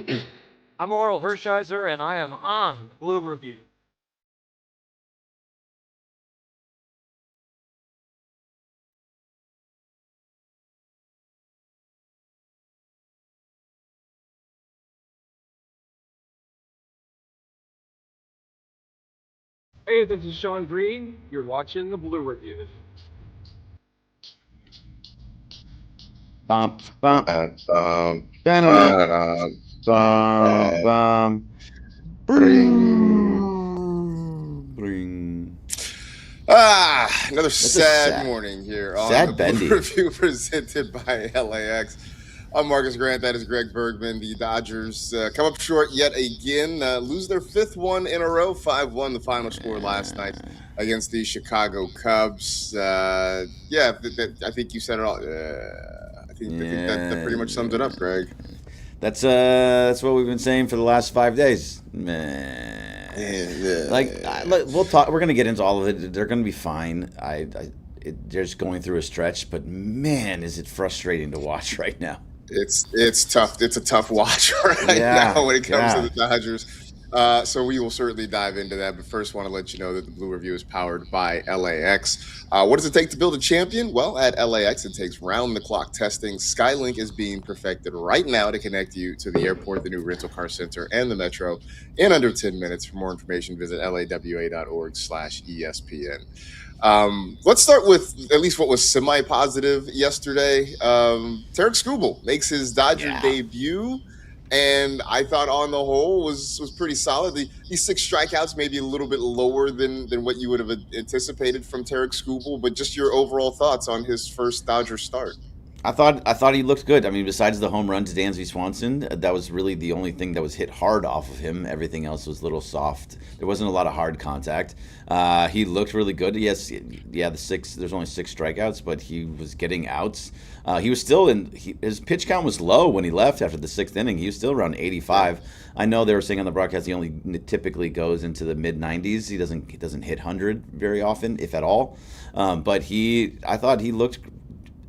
I'm Oral Hershiser, and I am on Blue Review. Hey, this is Sean Green. You're watching the Blue Review. Bum, bum, Um, ba-dum, uh, bum, uh, bum. bring. Bring. Another That's a sad sad, morning here on the sad Blue bendy. Review presented by LAX. I'm Marcas Grant. That is Greg Bergman. The Dodgers come up short yet again, lose their fifth one in a row, 5-1, the final score last night against the Chicago Cubs. I think you said it all. I think that pretty much sums it up, Greg. That's what we've been saying for the last 5 days. We'll talk. We're gonna get into all of it. They're gonna be fine. They're just going through a stretch, but man, is it frustrating to watch right now. It's tough. It's a tough watch right now when it comes to the Dodgers. So we will certainly dive into that. But first, want to let you know that the Blue Review is powered by LAX. What does it take to build a champion? Well, at LAX, it takes round-the-clock testing. Skylink is being perfected right now to connect you to the airport, the new rental car center, and the metro in under 10 minutes. For more information, visit lawa.org/ESPN. Let's start with at least what was semi-positive yesterday. Tarik Skubal makes his Dodger debut, and I thought on the whole was pretty solid. These 6 strikeouts maybe a little bit lower than what you would have anticipated from Tarik Skubal, but just your overall thoughts on his first Dodger start. I thought he looked good. I mean, besides the home run to Dansby Swanson, that was really the only thing that was hit hard off of him. Everything else was a little soft. There wasn't a lot of hard contact. He looked really good. Yes, the 6. There's only 6 strikeouts, but he was getting outs. He was still his pitch count was low when he left after the 6th inning. He was still around 85. I know they were saying on the broadcast he only typically goes into the mid 90s. He doesn't hit 100 very often, if at all. But I thought he looked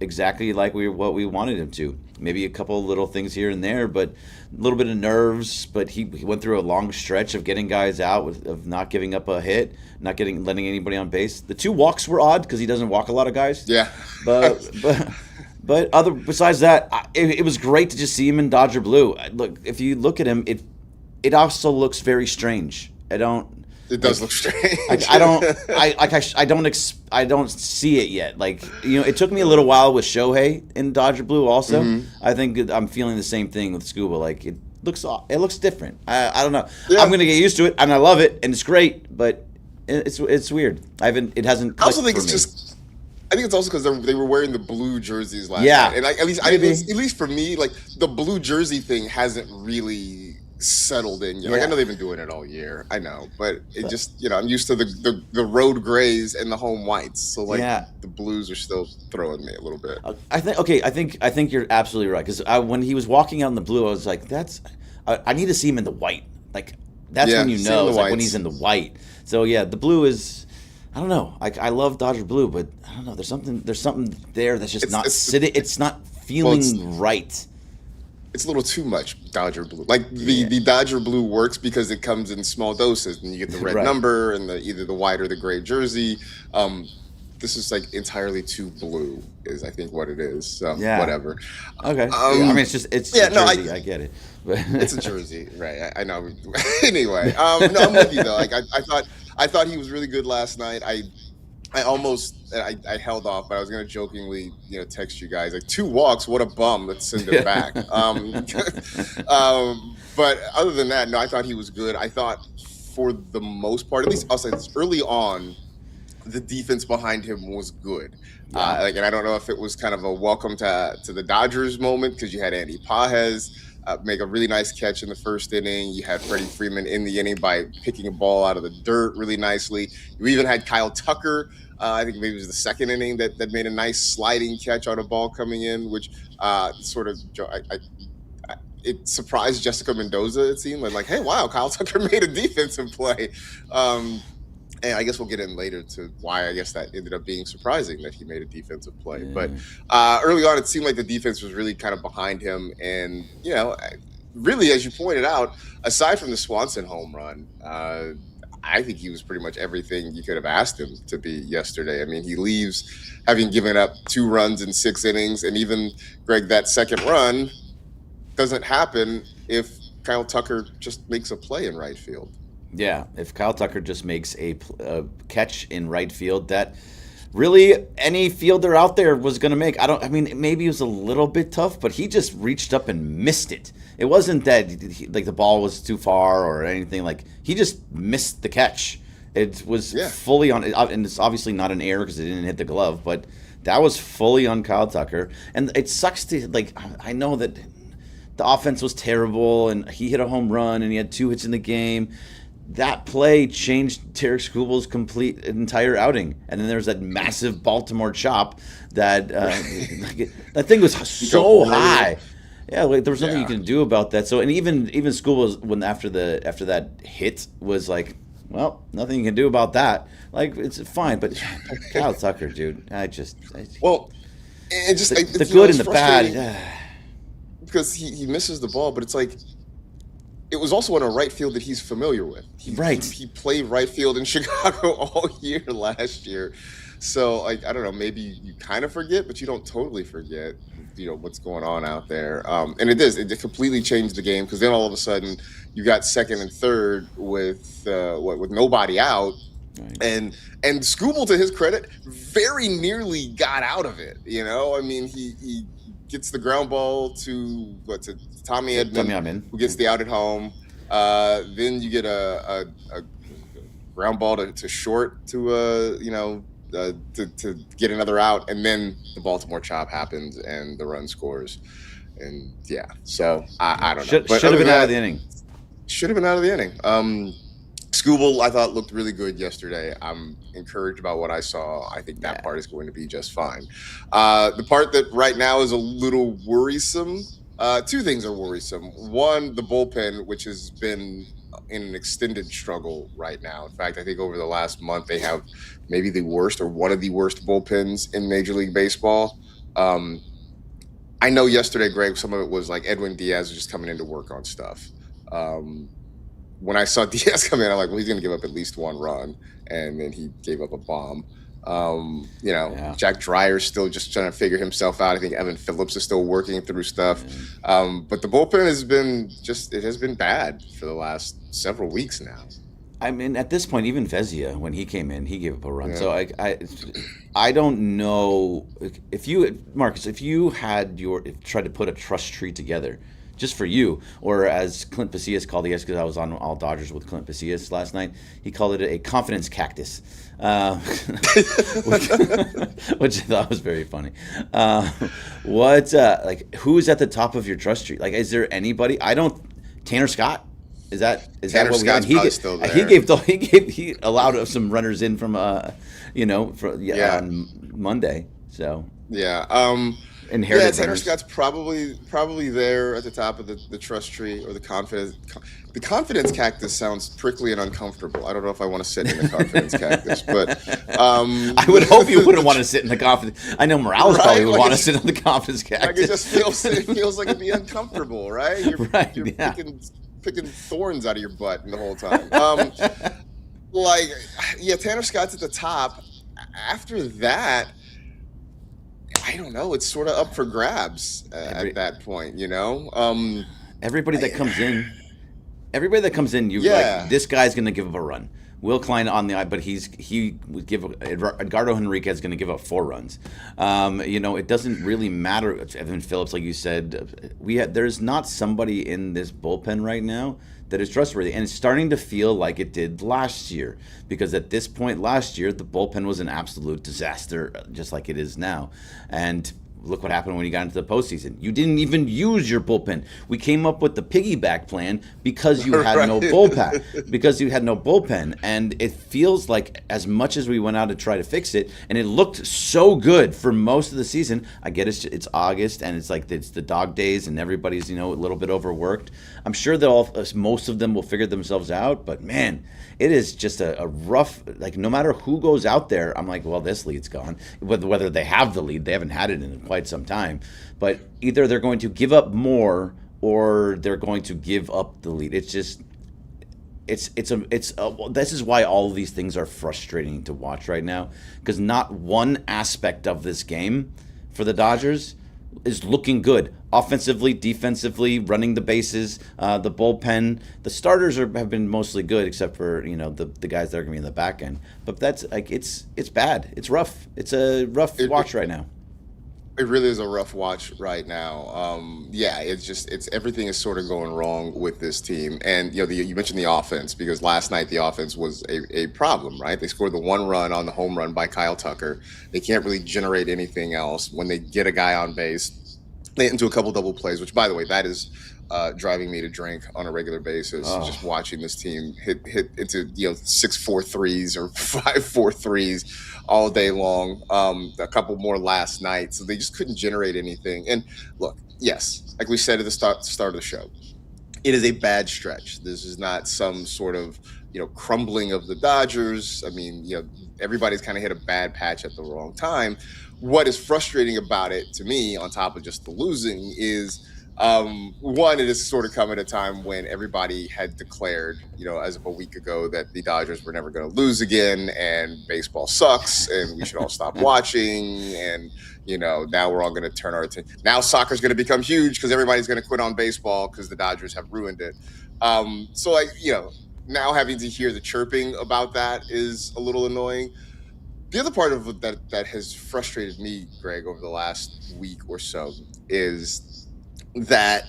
exactly like what we wanted him to. Maybe a couple little things here and there, but a little bit of nerves. But he went through a long stretch of getting guys out, of not giving up a hit, letting anybody on base. The 2 walks were odd because he doesn't walk a lot of guys. Yeah, but besides that, it was great to just see him in Dodger blue. Look, if you look at him, it also looks very strange. It does look strange. I don't see it yet. It took me a little while with Shohei in Dodger blue. Also, I think I'm feeling the same thing with Scuba. It looks different. I don't know. Yeah. I'm gonna get used to it, and I love it, and it's great. But it's weird. It hasn't. I also think I think it's also because they were wearing the blue jerseys last night, and at least for me, the blue jersey thing hasn't really settled in. I know they've been doing it all year. I know, but it just I'm used to the road grays and the home whites. So the blues are still throwing me a little bit. I think you're absolutely right, because when he was walking out in the blue, I was like, I need to see him in the white. That's when you know when he's in the white. So the blue is. I don't know. I love Dodger blue, but I don't know. There's something there that's just not sitting. It's not feeling right. It's a little too much Dodger blue. The Dodger blue works because it comes in small doses, and you get the red number and either the white or the gray jersey. This is entirely too blue, is I think what it is. Whatever. Okay. I mean, it's a jersey. I get it. But it's a jersey, right? I know. Anyway, I'm with you though. I thought he was really good last night. I held off, but I was gonna jokingly, text you guys 2 walks. What a bum! Let's send him back. But other than that, no, I thought he was good. I thought for the most part, at least I'll say this, early on, the defense behind him was good. And I don't know if it was kind of a welcome to the Dodgers moment, because you had Andy Pages make a really nice catch in the first inning. You had Freddie Freeman in the inning by picking a ball out of the dirt really nicely. You even had Kyle Tucker, I think maybe it was the second inning, that made a nice sliding catch on a ball coming in, which it surprised Jessica Mendoza, it seemed. Hey, wow, Kyle Tucker made a defensive play. And I guess we'll get in later to why I guess that ended up being surprising that he made a defensive play. But early on, it seemed like the defense was really kind of behind him. And, really, as you pointed out, aside from the Swanson home run, I think he was pretty much everything you could have asked him to be yesterday. I mean, he leaves having given up 2 runs in 6 innings, and even, Greg, that second run doesn't happen if Kyle Tucker just makes a play in right field. Yeah, if Kyle Tucker just makes a catch in right field, that really any fielder out there was going to make. I mean, maybe it was a little bit tough, but he just reached up and missed it. It wasn't that like the ball was too far or anything. Like, he just missed the catch. It was fully on, and it's obviously not an error because it didn't hit the glove, but that was fully on Kyle Tucker. And it sucks to, like, I know that the offense was terrible, and he hit a home run, and he had 2 hits in the game. That play changed Tarik Skubal's entire outing. And then there's that massive Baltimore chop that that thing was so high. Yeah, like, there was nothing you can do about that. So, and even Skubal, when after that hit, was like, well, nothing you can do about that. Like, it's fine, but Kyle Tucker, dude, well, and just the good and the bad. Because he misses the ball, but it's like, it was also on a right field that he's familiar with. He played right field in Chicago all year last year. So, like, I don't know, maybe you kind of forget, but you don't totally forget, what's going on out there. And it completely changed the game, because then all of a sudden you got second and third with nobody out. Right. And Skubal, to his credit, very nearly got out of it. I mean, he gets the ground ball to Tommy Edman, who gets the out at home. Then you get a ground ball to short to get another out, and then the Baltimore chop happens and the run scores. And so I don't know. Should have been out of the inning. Should have been out of the inning. Skubal, I thought, looked really good yesterday. I'm encouraged about what I saw. I think that part is going to be just fine. The part that right now is a little worrisome, 2 things are worrisome. One, the bullpen, which has been in an extended struggle right now. In fact, I think over the last month they have maybe the worst or one of the worst bullpens in Major League Baseball. I know yesterday, Greg, some of it was like Edwin Diaz was just coming in to work on stuff. When I saw Diaz come in, I'm like, well, he's going to give up at least 1 run. And then he gave up a bomb. Jack Dreyer's still just trying to figure himself out. I think Evan Phillips is still working through stuff. But the bullpen has been bad for the last several weeks now. I mean, at this point, even Vezia, when he came in, he gave up a run. Yeah. So I don't know Marcus, if you had tried to put a trust tree together, just for you, or as Clint Pasillas called it, because I was on All Dodgers with Clint Pasillas last night, he called it a confidence cactus, which I thought was very funny. Who's at the top of your trust tree? Like, is there anybody? Tanner Scott? Is that what Scott's we had? still there. He allowed some runners in from on Monday. So Tanner Scott's probably there at the top of the trust tree, or the confidence. The confidence cactus sounds prickly and uncomfortable. I don't know if I want to sit in the confidence cactus, but I would hope you wouldn't want to sit in the confidence. I know Morales probably would want to sit in the confidence cactus. Like, it feels like it'd be uncomfortable, right? You're picking thorns out of your butt the whole time. Tanner Scott's at the top. After that, I don't know. It's sort of up for grabs at that point, Everybody that comes in, like, this guy's going to give up a run. Will Klein on the eye, but he would give Edgardo Henriquez is going to give up 4 runs. It doesn't really matter. Evan Phillips, like you said, there's not somebody in this bullpen right now that is trustworthy, and it's starting to feel like it did last year, because at this point last year the bullpen was an absolute disaster, just like it is now. And look what happened when you got into the postseason. You didn't even use your bullpen. We came up with the piggyback plan because you had no bullpen. Because you had no bullpen. And it feels like, as much as we went out to try to fix it, and it looked so good for most of the season. I get it's August, and it's like it's the dog days, and everybody's a little bit overworked. I'm sure that most of them will figure themselves out. But man, it is just a rough. Like, no matter who goes out there, I'm like, well, this lead's gone. Whether they have the lead, they haven't had it in quite some time. But either they're going to give up more, or they're going to give up the lead. It's just this is why all of these things are frustrating to watch right now, because not one aspect of this game for the Dodgers is looking good. Offensively, defensively, running the bases, the bullpen. The starters have been mostly good, except for the guys that are going to be in the back end. But that's it's bad. It's rough. It's a rough watch right now. It really is a rough watch right now. It's everything is sort of going wrong with this team. And you mentioned the offense, because last night the offense was a problem, right? They scored the one run on the home run by Kyle Tucker. They can't really generate anything else. When they get a guy on base, they hit into a couple double plays, which, by the way, that is driving me to drink on a regular basis. Just watching this team hit into 6-4 threes or 5-4 threes all day long. A couple more last night, so they just couldn't generate anything. And look, yes, like we said at the start of the show, it is a bad stretch. This is not some sort of crumbling of the Dodgers. I mean, everybody's kind of hit a bad patch at the wrong time. What is frustrating about it to me, on top of just the losing, is one, it has sort of come at a time when everybody had declared, as of a week ago, that the Dodgers were never going to lose again, and baseball sucks, and we should all stop watching, and now we're all going to turn our attention. Now soccer's going to become huge because everybody's going to quit on baseball because the Dodgers have ruined it. Now having to hear the chirping about that is a little annoying. The other part of that has frustrated me, Greg, over the last week or so is that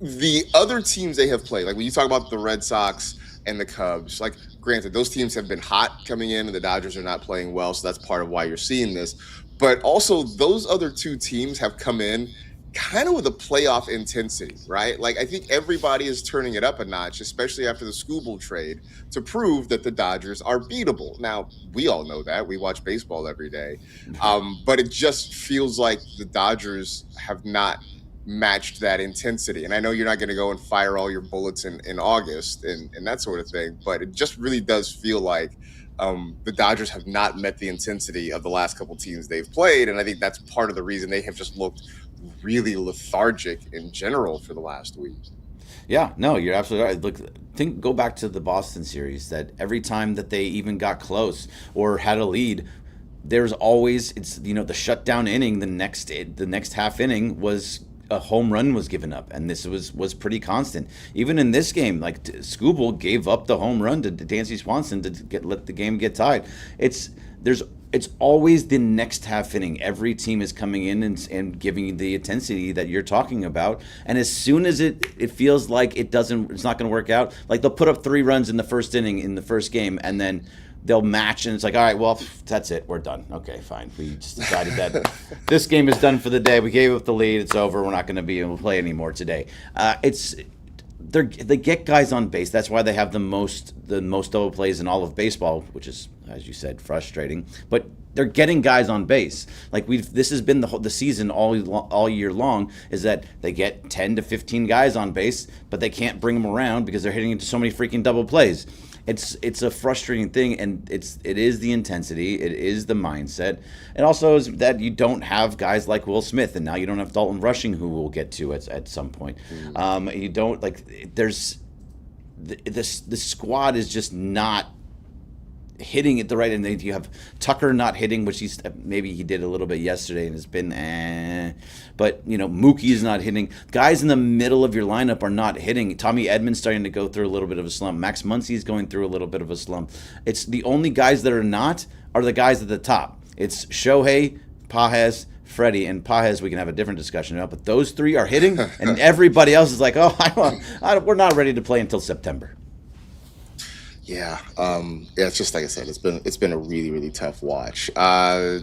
the other teams they have played, like when you talk about the Red Sox and the Cubs, like, granted, those teams have been hot coming in and the Dodgers are not playing well, so that's part of why you're seeing this. But also, those other two teams have come in kind of with a playoff intensity, right? Like, I think everybody is turning it up a notch, especially after the Skubal trade, to prove that the Dodgers are beatable. Now, we all know that. We watch baseball every day. But it just feels like the Dodgers have not matched that intensity. And I know you're not going to go and fire all your bullets in August and that sort of thing, but it just really does feel like the Dodgers have not met the intensity of the last couple teams they've played. And I think that's part of the reason they have just looked really lethargic in general for the last week. Yeah, no, you're absolutely right. Look, go back to the Boston series, that every time that they even got close or had a lead, there's always, the shutdown inning, the next half inning was a home run was given up, and this was pretty constant. Even in this game, like, Skubal gave up the home run to Dansby Swanson to let the game get tied. It's always the next half inning. Every team is coming in and giving you the intensity that you're talking about. And as soon as it feels like it's not going to work out, like, they'll put up 3 runs in the first inning in the first game, and then they'll match, and it's like, all right, well, that's it. We're done. Okay, fine. We just decided that this game is done for the day. We gave up the lead. It's over. We're not going to be able to play anymore today. They get guys on base. That's why they have the most double plays in all of baseball, which is, as you said, frustrating. But they're getting guys on base. Like, this has been the season all year long, is that they get 10 to 15 guys on base, but they can't bring them around because they're hitting into so many freaking double plays. It's a frustrating thing, and it is the intensity, it is the mindset, and also is that you don't have guys like Will Smith, and now you don't have Dalton Rushing, who we'll get to at some point. You don't, like, there's the squad is just not hitting at the right, and you have Tucker not hitting, which maybe he did a little bit yesterday and has been but Mookie's not hitting. Guys in the middle of your lineup are not hitting. Tommy Edman's starting to go through a little bit of a slump. Max Muncy's going through a little bit of a slump. It's the only guys that are the guys at the top. It's Shohei, Pages, Freddie, and Pages we can have a different discussion about, but those 3 are hitting, and everybody else is like, we're not ready to play until September. Yeah, it's just like I said. It's been a really, really tough watch. I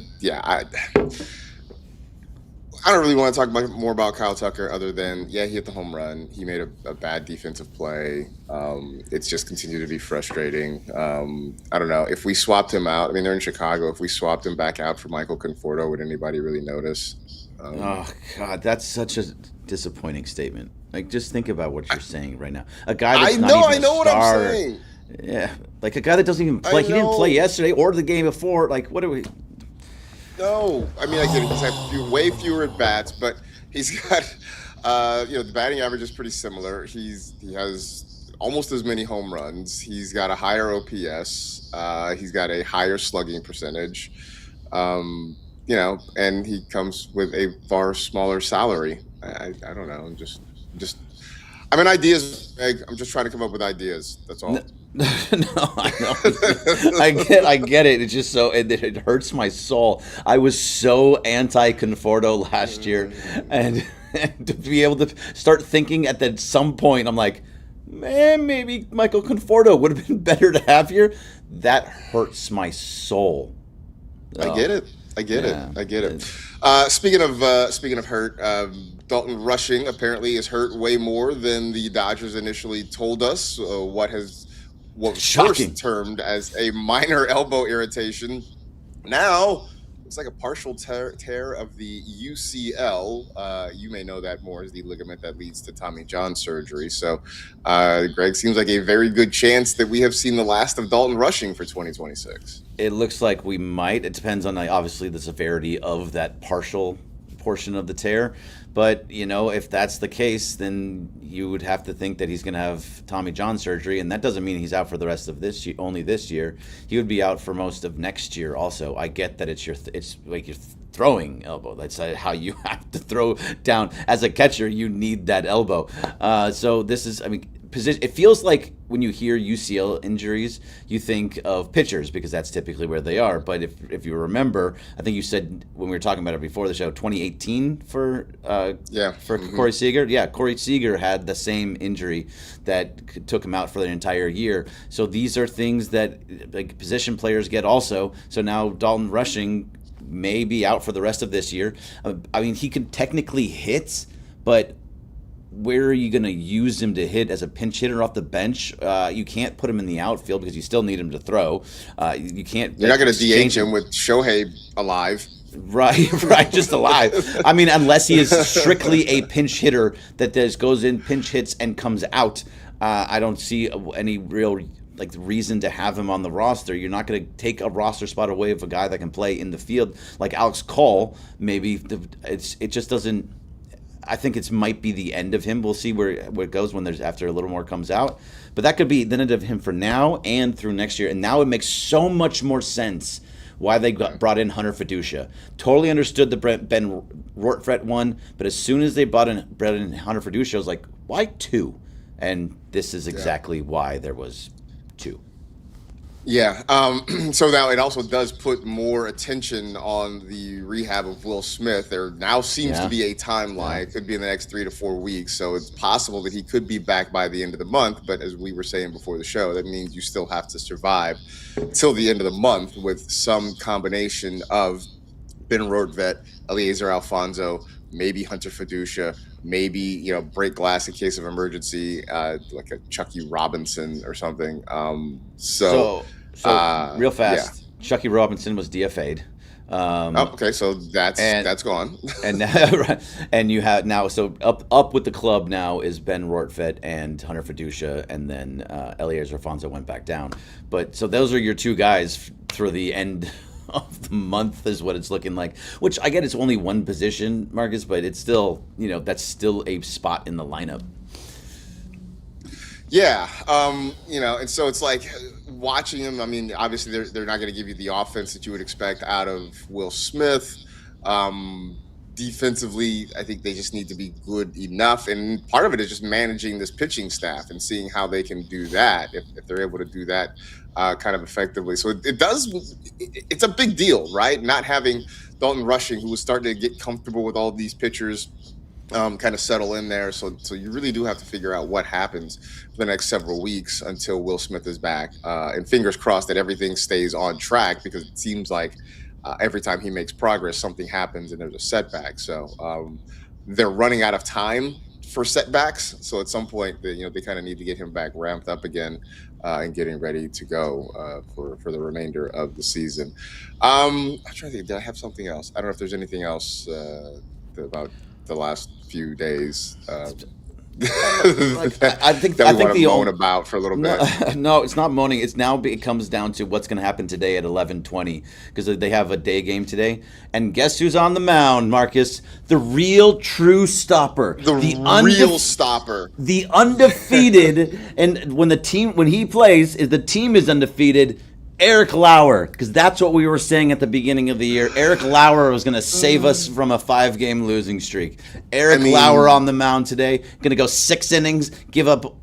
don't really want to talk more about Kyle Tucker, other than, he hit the home run. He made a bad defensive play. It's just continued to be frustrating. I don't know. If we swapped him out, I mean, they're in Chicago. If we swapped him back out for Michael Conforto, would anybody really notice? Oh, God, that's such a disappointing statement. Like, just think about what you're saying right now. A guy that's not even a star. I know what I'm saying. Yeah, like a guy that doesn't even play. He didn't play yesterday or the game before. Like, what do we? No, I mean, I get it. He's had way fewer at bats, but he's got The batting average is pretty similar. He has almost as many home runs. He's got a higher OPS. He's got a higher slugging percentage. And he comes with a far smaller salary. I don't know. I mean, ideas. Greg, I'm just trying to come up with ideas. That's all. No, I know. I get it. It's just so it hurts my soul. I was so anti-Conforto last year, and to be able to start thinking at some point, I'm like, man, maybe Michael Conforto would have been better to have here. That hurts my soul. I get it. I get it. Speaking of hurt, Dalton Rushing apparently is hurt way more than the Dodgers initially told us. What was shocking. First termed as a minor elbow irritation, now it's like a partial tear of the UCL. You may know that more as the ligament that leads to Tommy John surgery. So, Greg, seems like a very good chance that we have seen the last of Dalton Rushing for 2026. It looks like we might. It depends on obviously the severity of that partial portion of the tear. But, if that's the case, then you would have to think that he's going to have Tommy John surgery, and that doesn't mean he's out for the rest of this year, only this year. He would be out for most of next year also. I get that it's like your throwing elbow. That's how you have to throw down. As a catcher, you need that elbow. So this is, position. It feels like when you hear UCL injuries, you think of pitchers because that's typically where they are. But if you remember, I think you said when we were talking about it before the show, 2018 for Corey Seager. Yeah, Corey Seager had the same injury that took him out for the entire year. So these are things that like position players get also. So now Dalton Rushing may be out for the rest of this year. He can technically hit, but where are you going to use him to hit as a pinch hitter off the bench? You can't put him in the outfield because you still need him to throw. You can't. You're not going to DH him with Shohei alive. Right, just alive. Unless he is strictly a pinch hitter that goes in, pinch hits, and comes out. I don't see any real reason to have him on the roster. You're not going to take a roster spot away of a guy that can play in the field like Alex Cole. Maybe it just doesn't. I think it might be the end of him. We'll see where it goes after a little more comes out. But that could be the end of him for now and through next year. And now it makes so much more sense why they brought in Hunter Fiducia. Totally understood the Ben Rortvedt one, but as soon as they brought in Hunter Fiducia, I was like, why two? And this is exactly why there was two. Yeah. So now it also does put more attention on the rehab of Will Smith. There now seems to be a timeline. It could be in the next 3 to 4 weeks. So it's possible that he could be back by the end of the month. But as we were saying before the show, that means you still have to survive till the end of the month with some combination of Ben Rortvedt, Eliezer Alfonso, maybe Hunter Fiducia, maybe, break glass in case of emergency, like a Chucky Robinson or something. So real fast, Chucky Robinson was DFA'd. Okay, so that's gone. and you have now, so up with the club now is Ben Rortvedt and Hunter Fiducia, and then Eliezer Alfonso went back down. But so those are your two guys through the end of the month is what it's looking like, which I get it's only one position, Marcus, but it's still, that's still a spot in the lineup. Yeah. And so it's like watching him. Obviously they're not going to give you the offense that you would expect out of Will Smith. Defensively, I think they just need to be good enough. And part of it is just managing this pitching staff and seeing how they can do that, if they're able to do that kind of effectively. So it's a big deal, right? Not having Dalton Rushing, who was starting to get comfortable with all these pitchers, kind of settle in there. So you really do have to figure out what happens for the next several weeks until Will Smith is back. And fingers crossed that everything stays on track, because it seems like every time he makes progress, something happens and there's a setback. So they're running out of time for setbacks. So at some point, they kind of need to get him back ramped up again and getting ready to go for the remainder of the season. I'm trying to think, did I have something else? I don't know if there's anything else about the last few days. I think that we want to the moan about for a little bit. No, it's not moaning. It's now it comes down to what's going to happen today at 11:20 because they have a day game today. And guess who's on the mound, Marcus? The real true stopper. The real stopper. The undefeated, and when he plays, the team is undefeated. Eric Lauer, because that's what we were saying at the beginning of the year. Eric Lauer was going to save us from a 5-game losing streak. Lauer on the mound today, going to go 6 innings, give up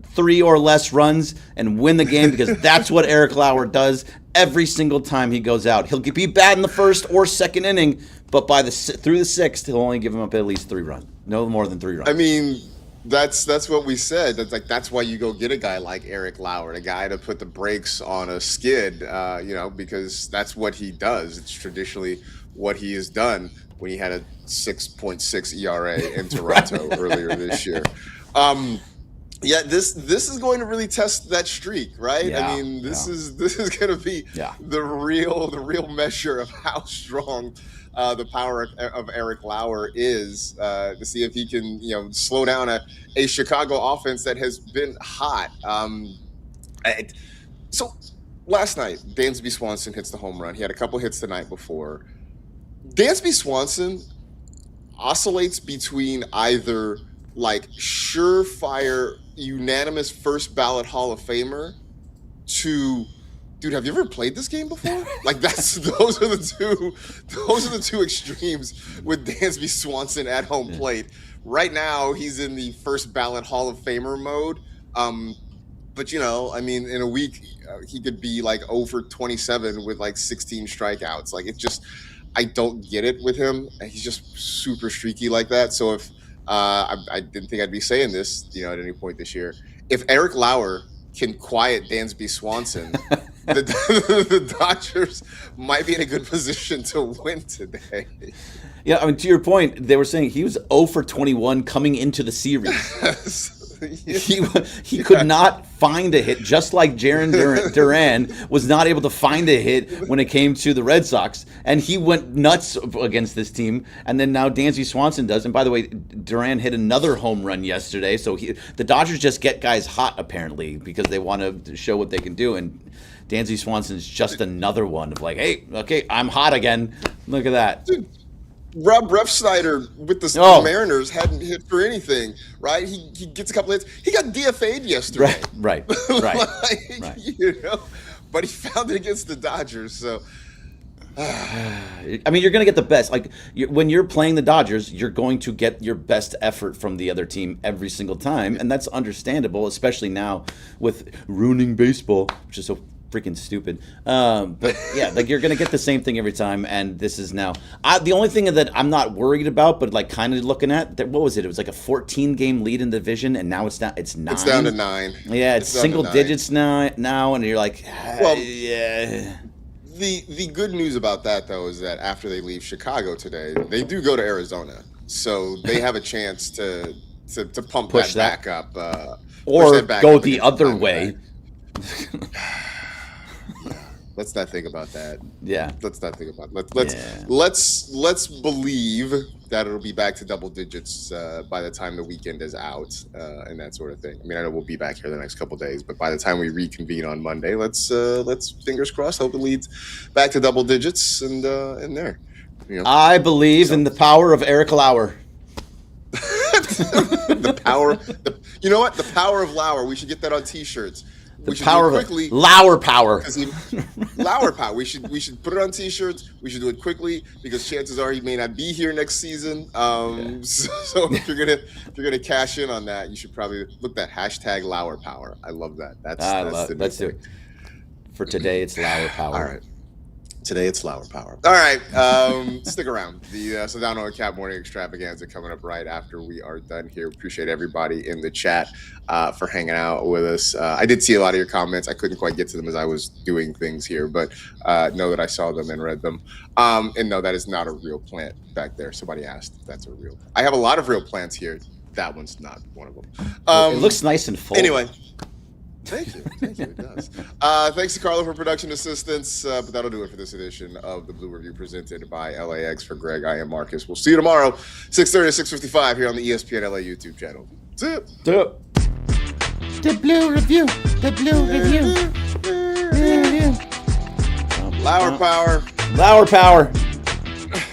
3 or less runs, and win the game because that's what Eric Lauer does every single time he goes out. He'll be bad in the first or second inning, but through the 6th, he'll only give him up at least 3 runs. No more than 3 runs. I mean, that's what we said. That's why you go get a guy like Eric Lauer, a guy to put the brakes on a skid, because that's what he does. It's traditionally what he has done when he had a 6.6 ERA in Toronto earlier this year. This is going to really test that streak, right? Yeah, I mean, this is going to be the real measure of how strong the power of Eric Lauer is, to see if he can, slow down a Chicago offense that has been hot. So last night, Dansby Swanson hits the home run. He had a couple hits the night before. Dansby Swanson oscillates between either like surefire, unanimous first ballot Hall of Famer to, dude, have you ever played this game before? Like those are the two extremes with Dansby Swanson at home plate. Right now, he's in the first ballot Hall of Famer mode. But in a week, he could be like 0 for 27 with like 16 strikeouts. Like I don't get it with him. He's just super streaky like that. So if I didn't think I'd be saying this, at any point this year, if Eric Lauer can quiet Dansby Swanson, the Dodgers might be in a good position to win today. Yeah, I mean, to your point, they were saying he was 0 for 21 coming into the series. He could not find a hit, just like Jarren Duran was not able to find a hit when it came to the Red Sox, and he went nuts against this team. And then now Dansby Swanson does. And by the way, Duran hit another home run yesterday. So the Dodgers just get guys hot apparently because they want to show what they can do. And Dansby Swanson is just another one of like, hey, okay, I'm hot again. Look at that. Dude. Rob Refsnyder with the Mariners hadn't hit for anything, right? He gets a couple hits. He got DFA'd yesterday. Right. But he found it against the Dodgers. So, I mean, you're going to get the best. Like when you're playing the Dodgers, you're going to get your best effort from the other team every single time, and that's understandable, especially now with ruining baseball, which is so freaking stupid. But yeah, like you're gonna get the same thing every time, and this is now the only thing that I'm not worried about, but like kind of looking at that. What was it? It was like a 14-game lead in the division, and now it's 9. It's down to 9. Yeah, it's single digits now, and you're like, well, yeah. The good news about that though is that after they leave Chicago today, they do go to Arizona, so they have a chance to pump that back up, or go the other way. Let's not think about that. Yeah. Let's not think about it. Let's believe that it'll be back to double digits by the time the weekend is out and that sort of thing. I mean, I know we'll be back here the next couple of days, but by the time we reconvene on Monday, let's fingers crossed, hope it leads back to double digits and there. I believe in the power of Eric Lauer. The power. You know what? The power of Lauer. We should get that on T-shirts. The power of Lauer power. Lauer power. We should put it on T-shirts. We should do it quickly because chances are he may not be here next season. So if you're gonna cash in on that, you should probably look that hashtag Lauer power. I love that. Let's do it. For today, it's Lauer power. All right. Today it's Lauer power. All right, stick around. The Sedano and Cap Morning Extravaganza coming up right after we are done here. Appreciate everybody in the chat for hanging out with us. I did see a lot of your comments. I couldn't quite get to them as I was doing things here, but know that I saw them and read them. And no, that is not a real plant back there. Somebody asked if that's a real. I have a lot of real plants here. That one's not one of them. It looks nice and full. Anyway. Thank you. It does. Thanks to Carlo for production assistance. But that'll do it for this edition of the Blue Review presented by LAX. For Greg, I am Marcus. We'll see you tomorrow, 6:30 to 6:55 here on the ESPN LA YouTube channel. Tip. Tip. The blue review. The blue review. Lauer power. Lauer power.